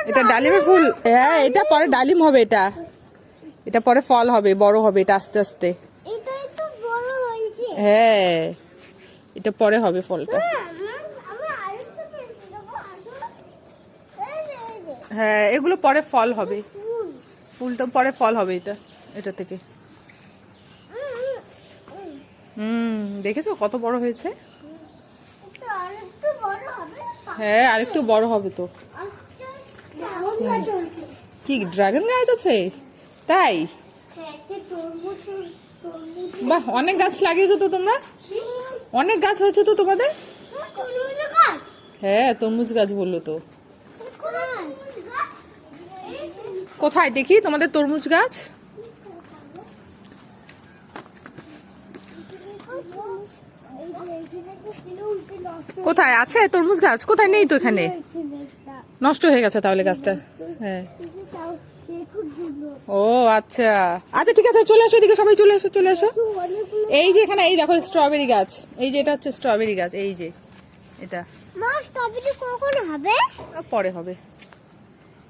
এটা ডালিমের ফুল। হ্যাঁ, এটা পরে ডালিম হবে। এটা এটা পরে ফল হবে, বড় হবে এটা আস্তে আস্তে। হ্যাঁ, এটা পরে হবে ফলটা। হ্যাঁ, এগুলো পরে ফল হবে, ফুলটা পরে ফল হবে এটা, এটা থেকে। দেখেছো কত বড় হয়েছে? হ্যাঁ, আরেকটু বড় হবে তো। কি ড্রাগন গাছ আছে? তাই? বাহ, অনেক গাছ লাগিয়েছো তো তোমরা, অনেক গাছ হয়েছে তো তোমাদের। হ্যাঁ, তরমুজ গাছ বললো তো। কোথায় দেখি তোমাদের তরমুজ গাছ? কোথায় আছে তরমুজ গাছ? কোথায়? নেই তো এখানে, নষ্ট হয়ে গেছে তাহলে গাছটা। হ্যাঁ, ও আচ্ছা আচ্ছা, ঠিক আছে, চলে আসো এদিকে, সবাই চলে আসো, চলে আসো। এই যে এখানে, এই দেখো স্ট্রবেরি গাছ, এই যে এটা হচ্ছে স্ট্রবেরি গাছ, এই যে এটা। মা, স্ট্রবেরি কখন হবে? পরে হবে।